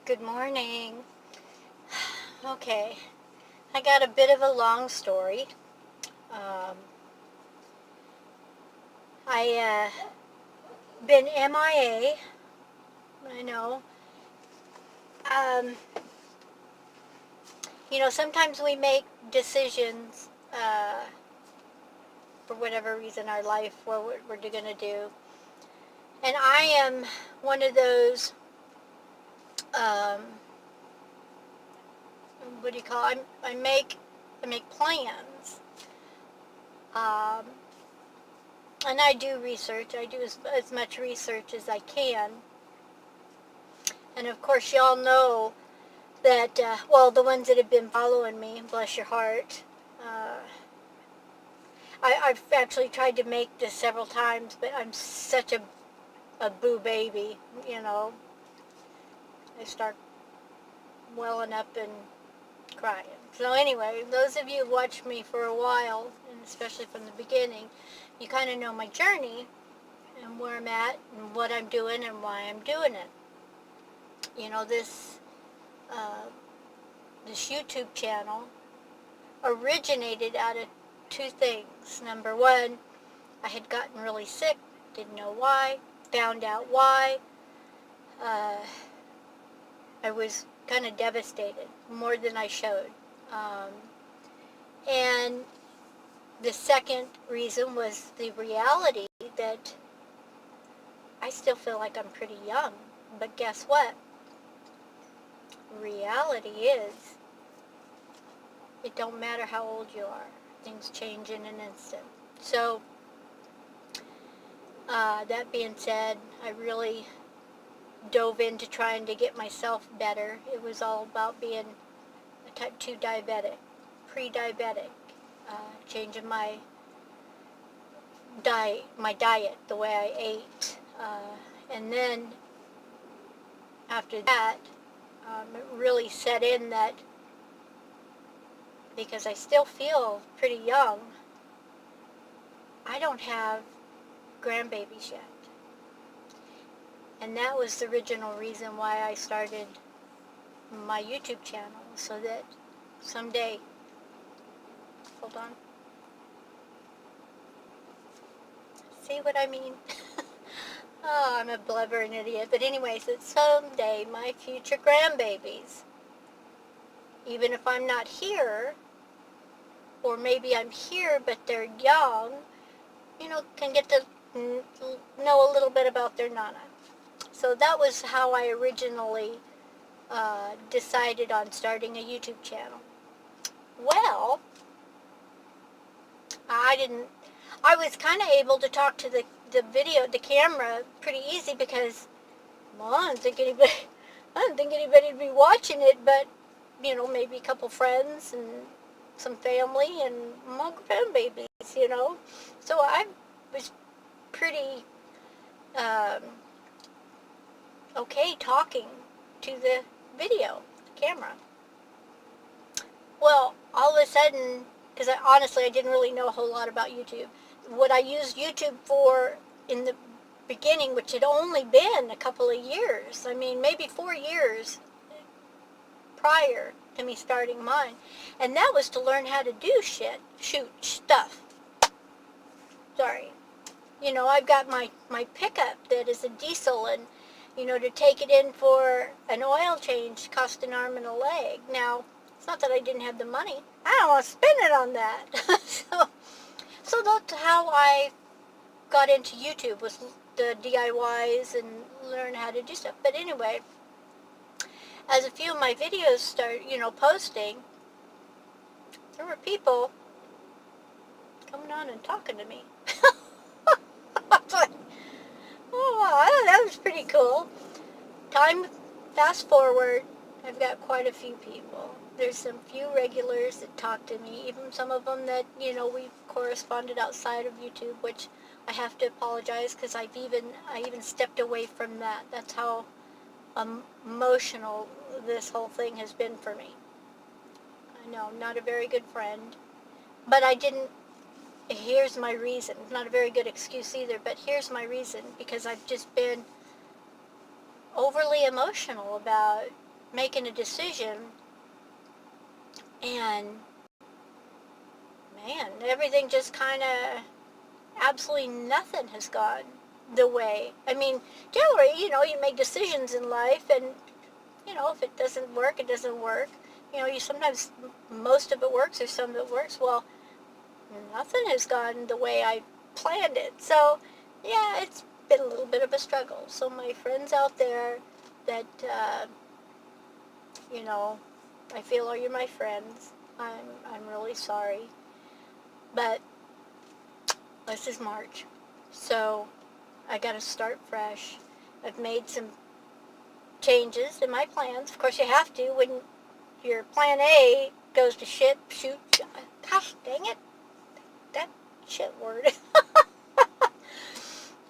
Good morning. Okay, I got a bit of a long story. I been MIA. I know. Um, sometimes we make decisions for whatever reason in our life, what we're going to do. And I am one of those, what do you call it? I make plans. And I do research. I do as much research as I can. And of course, y'all know that, the ones that have been following me, bless your heart, I've actually tried to make this several times, but I'm such a boo baby, I start welling up and crying. So anyway, those of you who watched me for a while, and especially from the beginning, you kind of know my journey and where I'm at and what I'm doing and why I'm doing it. This YouTube channel originated out of two things. Number one, I had gotten really sick, didn't know why, found out why. I was kind of devastated, more than I showed. And the second reason was the reality that I still feel like I'm pretty young. But guess what? Reality is, it don't matter how old you are. Things change in an instant. So, that being said, I really dove into trying to get myself better. It was all about being a type 2 diabetic, pre-diabetic, changing my diet, the way I ate. And then, after that, it really set in that because I still feel pretty young, I don't have grandbabies yet. And that was the original reason why I started my YouTube channel, so that someday, hold on, see what I mean? Oh, I'm a blubbering idiot. But anyways, that someday my future grandbabies, even if I'm not here, or maybe I'm here but they're young, can get to know a little bit about their nana. So that was how I originally decided on starting a YouTube channel. Well, I was kind of able to talk to the camera pretty easy because, well, I don't think anybody would be watching it, but, maybe a couple friends and some family and my grandbabies, So I was pretty okay talking to the camera. Well, all of a sudden, because honestly I didn't really know a whole lot about YouTube. What I used YouTube for in the beginning, which had only been a couple of years, maybe 4 years prior to me starting mine, and that was to learn how to do shoot stuff. Sorry. I've got my pickup that is a diesel, and, to take it in for an oil change cost an arm and a leg. Now, it's not that I didn't have the money. I don't want to spend it on that. So that's how I got into YouTube, was the DIYs and learn how to do stuff. But anyway, as a few of my videos started, posting, there were people coming on and talking to me. I was like, oh wow, that was pretty cool. Fast forward, I've got quite a few people. There's some few regulars that talk to me, even some of them that, we've corresponded outside of YouTube, which I have to apologize because I even stepped away from that. That's how emotional this whole thing has been for me. I know, I'm not a very good friend, but here's my reason. It's not a very good excuse either, but here's my reason, because I've just been overly emotional about making a decision, and man, everything just kind of, absolutely nothing has gone the way. I mean, generally, you make decisions in life, and, if it doesn't work, it doesn't work. You sometimes, most of it works or some of it works. Well, nothing has gone the way I planned it. So, yeah, it's been a little bit of a struggle. So my friends out there that, I feel are you my friends, I'm really sorry. But this is March, so I got to start fresh. I've made some changes in my plans. Of course, you have to when your plan A goes to shit. Shoot, gosh, dang it, that shit word.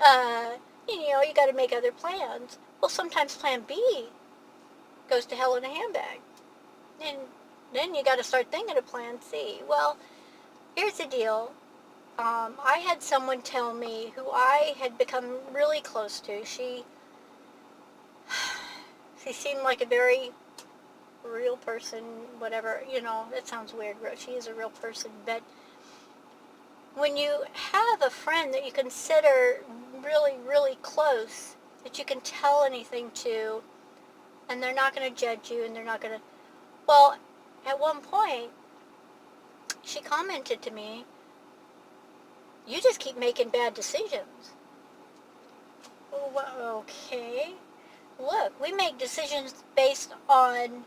uh, you got to make other plans. Well, sometimes plan B goes to hell in a handbag. And then you got to start thinking of plan C. Well, here's the deal. I had someone tell me who I had become really close to. She seemed like a very real person, whatever, that sounds weird. She is a real person. But when you have a friend that you consider really, really close, that you can tell anything to, and they're not going to judge you, and they're not going to, well, at one point, she commented to me, "You just keep making bad decisions." Well, okay. Look, we make decisions based on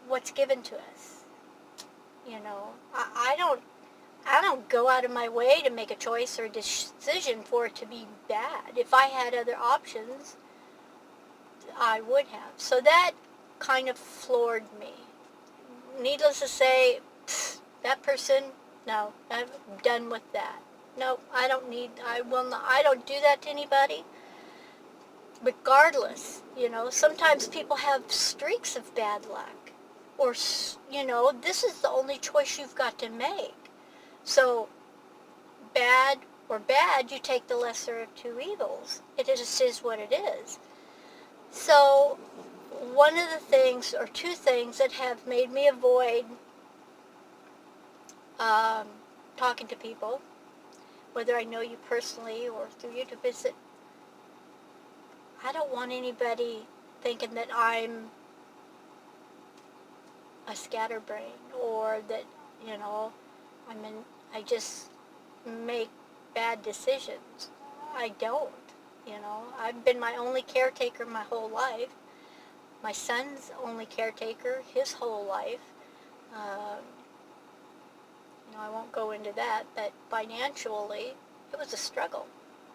what's given to us. I don't go out of my way to make a choice or a decision for it to be bad. If I had other options, I would have. So that kind of floored me. Needless to say, that person, no, I'm done with that. No, I don't do that to anybody. Regardless, sometimes people have streaks of bad luck. Or, this is the only choice you've got to make. So, bad or bad, you take the lesser of two evils. It just is what it is. So, one of the things, or two things, that have made me avoid talking to people, whether I know you personally or through YouTube, is that I don't want anybody thinking that I'm a scatterbrain, or that, I just make bad decisions. I don't. I've been my only caretaker my whole life. My son's only caretaker his whole life. I won't go into that, but financially, it was a struggle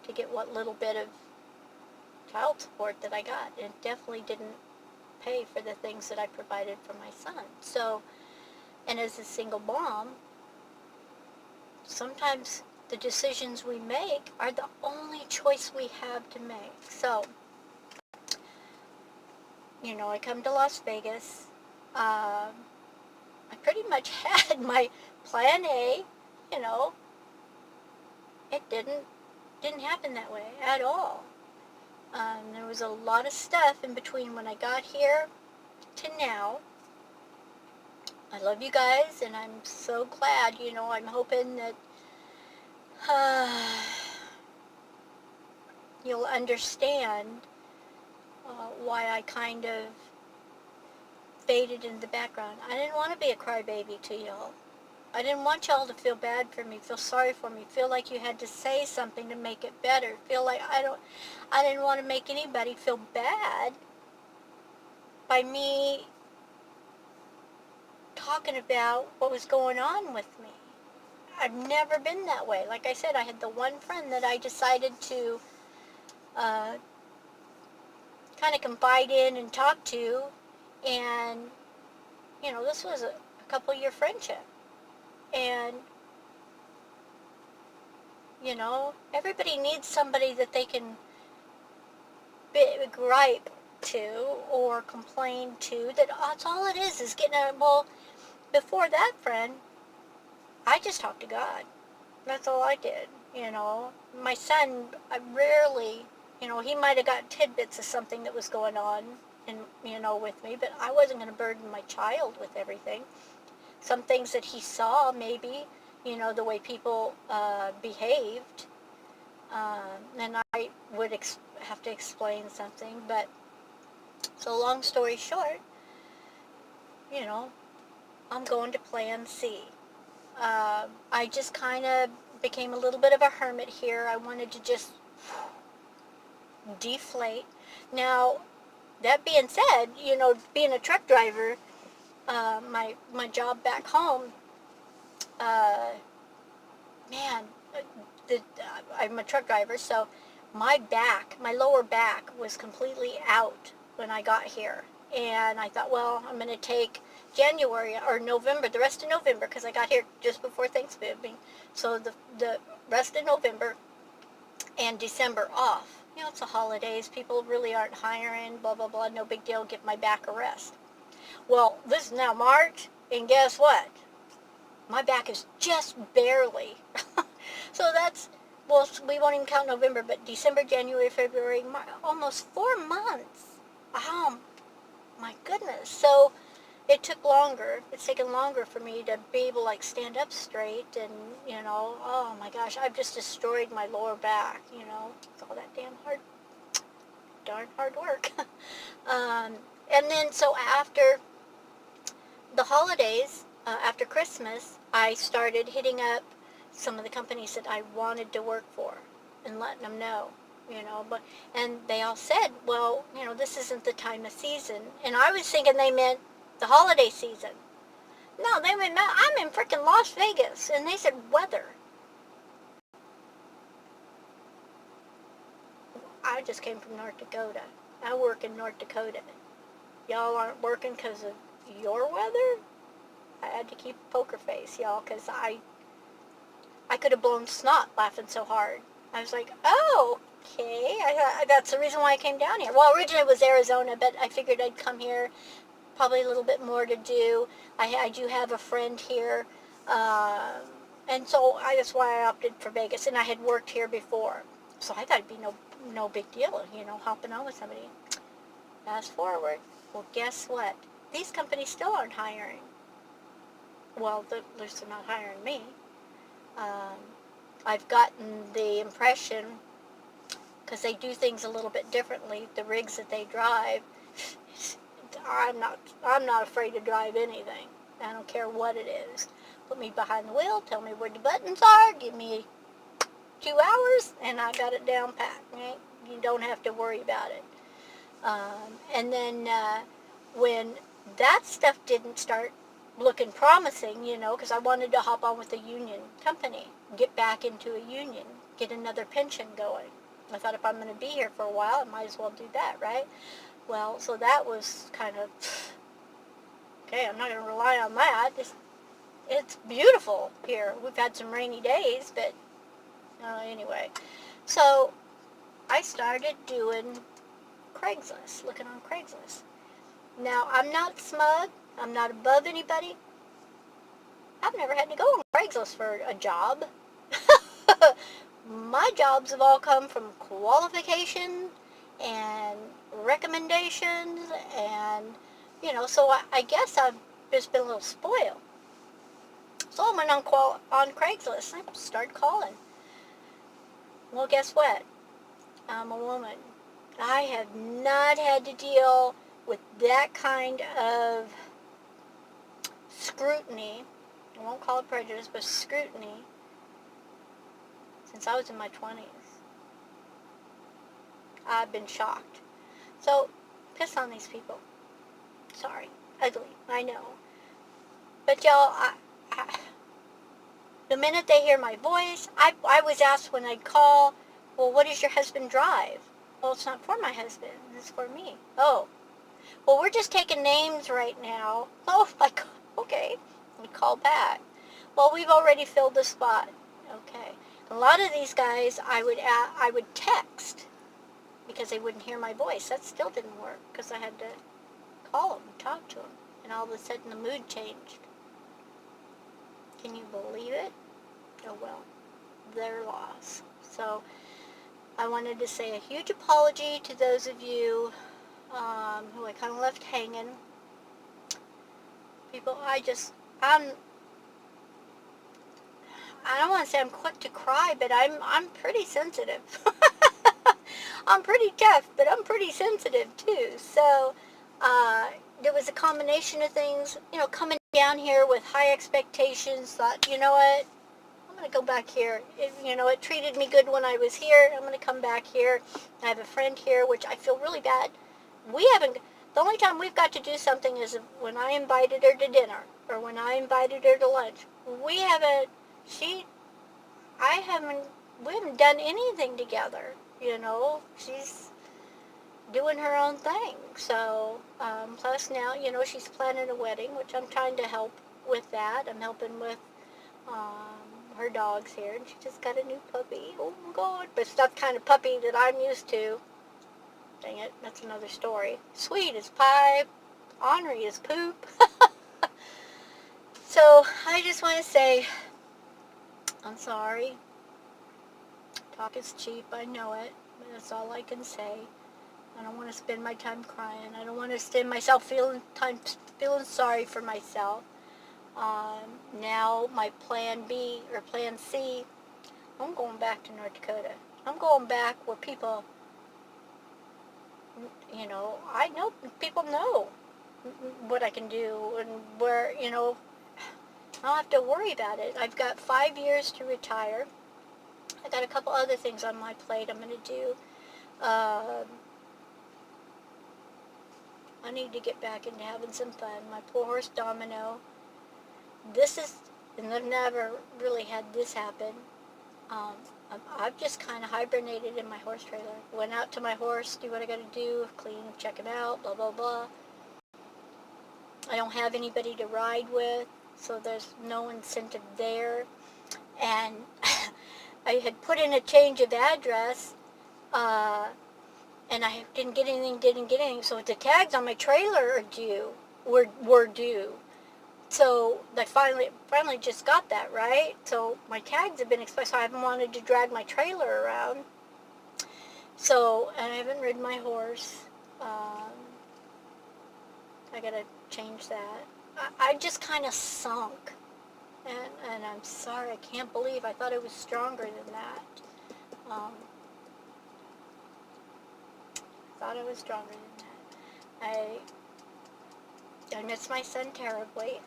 to get what little bit of child support that I got. It definitely didn't pay for the things that I provided for my son. So, and as a single mom, sometimes the decisions we make are the only choice we have to make. So, I come to Las Vegas. I pretty much had my plan A. It didn't happen that way at all. There was a lot of stuff in between when I got here to now. I love you guys, and I'm so glad. I'm hoping that you'll understand why I kind of faded in the background. I didn't want to be a crybaby to y'all. I didn't want y'all to feel bad for me, feel sorry for me, feel like you had to say something to make it better, feel like I didn't want to make anybody feel bad by me talking about what was going on with me. I've never been that way. Like I said, I had the one friend that I decided to kind of confide in and talk to, and, this was a couple-year friendship. And, everybody needs somebody that they can gripe to or complain to. That's all it is getting well, before that friend, I just talked to God. That's all I did, My son, I rarely, he might have got tidbits of something that was going on, and with me, but I wasn't going to burden my child with everything. Some things that he saw, maybe, the way people behaved, and I would have to explain something. But so long story short, I'm going to Plan C. I just kind of became a little bit of a hermit here. I wanted to just deflate. Now, that being said, being a truck driver, my job back home, man, I'm a truck driver, so my lower back was completely out when I got here. And I thought, well, I'm going to take January or November, the rest of November, because I got here just before Thanksgiving. So the rest of November and December off. It's the holidays. People really aren't hiring, blah, blah, blah. No big deal. Give my back a rest. Well, this is now March, and guess what? My back is just barely. So that's, well, we won't even count November, but December, January, February, March, almost 4 months. My goodness. So it took longer. It's taken longer for me to be able to stand up straight, and oh my gosh, I've just destroyed my lower back. It's all that darn hard work. And then so after the holidays, after Christmas, I started hitting up some of the companies that I wanted to work for and letting them know. And they all said, well, this isn't the time of season. And I was thinking they meant the holiday season. No, they meant, I'm in freaking Las Vegas. And they said weather. I just came from North Dakota. I work in North Dakota. Y'all aren't working because of your weather? I had to keep a poker face, y'all, because I could have blown snot laughing so hard. I was like, oh, okay. That's the reason why I came down here. Well, originally it was Arizona, but I figured I'd come here. Probably a little bit more to do. I do have a friend here. And so that's why I opted for Vegas. And I had worked here before. So I thought it'd be no big deal, hopping on with somebody. Fast forward. Well, guess what? These companies still aren't hiring. Well, at least they're not hiring me. I've gotten the impression, because they do things a little bit differently, the rigs that they drive, I'm not afraid to drive anything. I don't care what it is. Put me behind the wheel, tell me where the buttons are, give me 2 hours, and I got it down pat. Right? You don't have to worry about it. And then when that stuff didn't start looking promising, because I wanted to hop on with a union company, get back into a union, get another pension going. I thought if I'm going to be here for a while, I might as well do that, right? Well, so that was kind of, okay, I'm not going to rely on that. It's beautiful here. We've had some rainy days, but anyway. So I started doing Craigslist, looking on Craigslist. Now, I'm not smug. I'm not above anybody. I've never had to go on Craigslist for a job. My jobs have all come from qualification and recommendations, and so I guess I've just been a little spoiled. So I went on Craigslist and I started calling. Well, guess what? I'm a woman. I have not had to deal with that kind of scrutiny. I won't call it prejudice, but scrutiny since I was in my 20s. I've been shocked. So, piss on these people. Sorry. Ugly. I know. But y'all, the minute they hear my voice, I was asked when I'd call, well, what does your husband drive? Well, it's not for my husband. It's for me. Oh. Well, we're just taking names right now. Oh, my God. Okay. We call back. Well, we've already filled the spot. Okay. A lot of these guys, I would text because they wouldn't hear my voice. That still didn't work because I had to call them and talk to them. And all of a sudden the mood changed. Can you believe it? Oh, well, their loss. So I wanted to say a huge apology to those of you who I kind of left hanging. People, I don't want to say I'm quick to cry, but I'm pretty sensitive. I'm pretty tough, but I'm pretty sensitive too. So there was a combination of things, coming down here with high expectations. Thought, you know what, I'm going to go back here. It treated me good when I was here. I'm going to come back here. I have a friend here, which I feel really bad. The only time we've got to do something is when I invited her to dinner or when I invited her to lunch. We haven't we haven't done anything together, She's doing her own thing. So, plus now, she's planning a wedding, which I'm trying to help with that. I'm helping with her dogs here, and she just got a new puppy. Oh, my God. But it's not the kind of puppy that I'm used to. Dang it, that's another story. Sweet as pie, ornery as poop. So, I just want to say, I'm sorry. Talk is cheap, I know it, but that's all I can say. I don't want to spend my time crying. I don't want to spend myself feeling sorry for myself. Now my plan B or plan C, I'm going back to North Dakota. I'm going back where people, I know people know what I can do and where, I don't have to worry about it. I've got 5 years to retire. I got a couple other things on my plate I'm going to do. I need to get back into having some fun. My poor horse Domino. And I've never really had this happen. I've just kind of hibernated in my horse trailer. Went out to my horse, do what I got to do, clean, check him out, blah, blah, blah. I don't have anybody to ride with, so there's no incentive there. And I had put in a change of address, and I didn't get anything. So the tags on my trailer were due. So I finally just got that, right? So my tags have been expired, so I haven't wanted to drag my trailer around. So, and I haven't ridden my horse. I gotta change that. I just kind of sunk. And I'm sorry, I can't believe I thought it was stronger than that. Thought it was stronger than that. I miss my son terribly.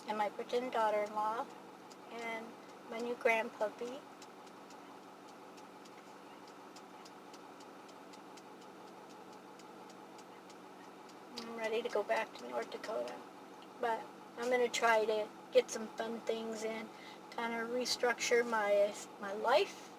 And my pretend daughter-in-law. And my new grandpuppy. I'm ready to go back to North Dakota. But I'm going to try to get some fun things in. Kind of restructure my life.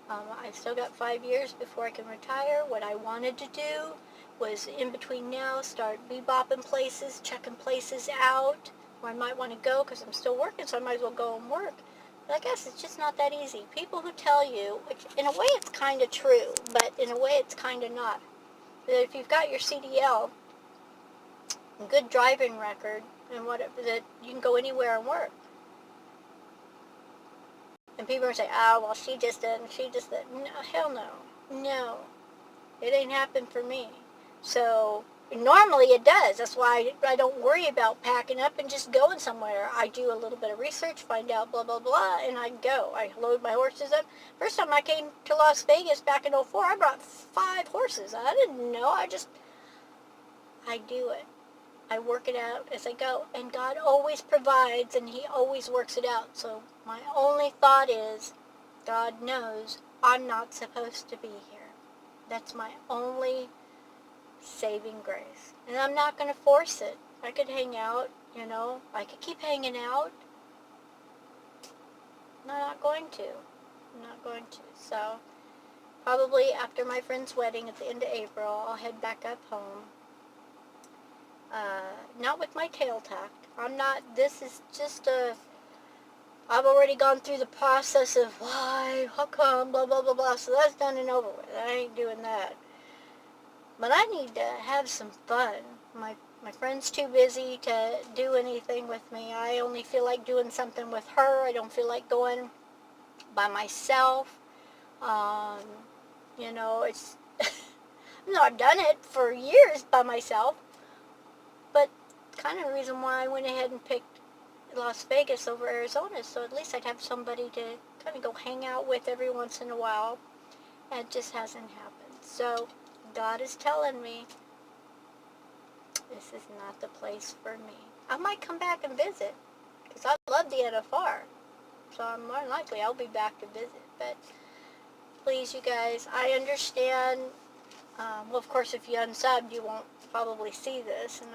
I've still got 5 years before I can retire. What I wanted to do was in between now start bebopping places, checking places out where I might want to go because I'm still working, so I might as well go and work. But I guess it's just not that easy. People who tell you, which in a way it's kind of true, but in a way it's kind of not, that if you've got your CDL, good driving record, and whatever, that you can go anywhere and work. And people are saying, well, she just did. No, hell no. No. It ain't happened for me. So, normally it does. That's why I don't worry about packing up and just going somewhere. I do a little bit of research, find out blah, blah, blah, and I go. I load my horses up. First time I came to Las Vegas back in 2004, I brought 5 horses. I didn't know. I do it. I work it out as I go, and God always provides, and He always works it out. So my only thought is, God knows I'm not supposed to be here. That's my only saving grace. And I'm not going to force it. I could hang out, I could keep hanging out. I'm not going to. So probably after my friend's wedding at the end of April, I'll head back up home. Not with my tail tacked. This is just I've already gone through the process of why, how come, blah, blah, blah, blah, so that's done and over with. I ain't doing that. But I need to have some fun. My friend's too busy to do anything with me. I only feel like doing something with her. I don't feel like going by myself. You know, it's I've not done it for years by myself, but kind of the reason why I went ahead and picked Las Vegas over Arizona, so at least I'd have somebody to kind of go hang out with every once in a while, and it just hasn't happened. So God is telling me this is not the place for me. I might come back and visit, because I love the NFR, so more than likely I'll be back to visit. But please, you guys, I understand. Well, of course, if you unsubbed, you won't probably see this, and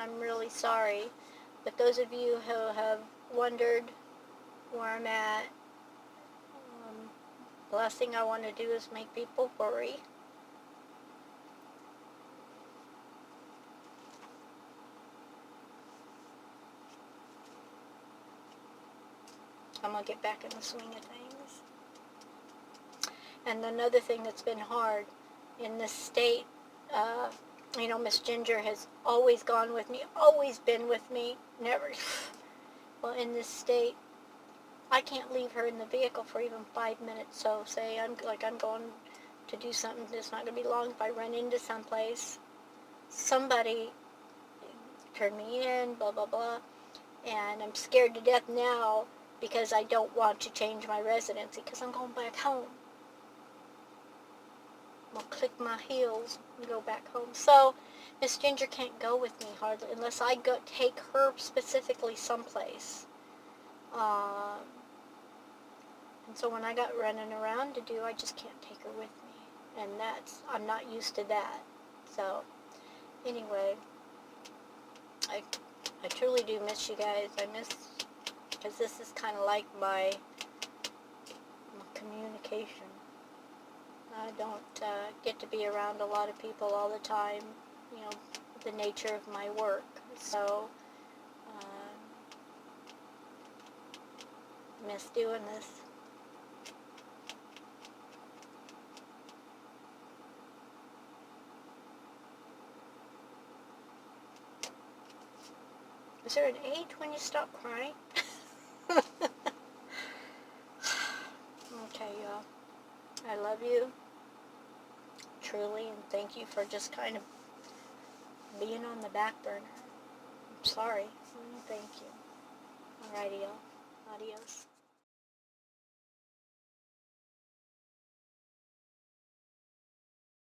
I'm really sorry. But those of you who have wondered where I'm at, the last thing I want to do is make people worry. I'm going to get back in the swing of things. And another thing that's been hard in this state, you know, Miss Ginger has always gone with me, always been with me, never. Well, in this state, I can't leave her in the vehicle for even 5 minutes. So say I'm going to do something that's not going to be long. If I run into someplace, somebody turn me in, blah, blah, blah. And I'm scared to death now because I don't want to change my residency because I'm going back home. I'll click my heels and go back home. So Miss Ginger can't go with me hardly unless I go take her specifically someplace. And so when I got running around to do, I just can't take her with me. And I'm not used to that. So anyway, I truly do miss you guys. I miss, because this is kind of like my communication. I don't get to be around a lot of people all the time, you know, the nature of my work. So, miss doing this. Is there an age when you stop crying? Okay, y'all. I love you, truly, and thank you for just kind of being on the back burner. I'm sorry. Thank you. Alrighty, y'all. Adios.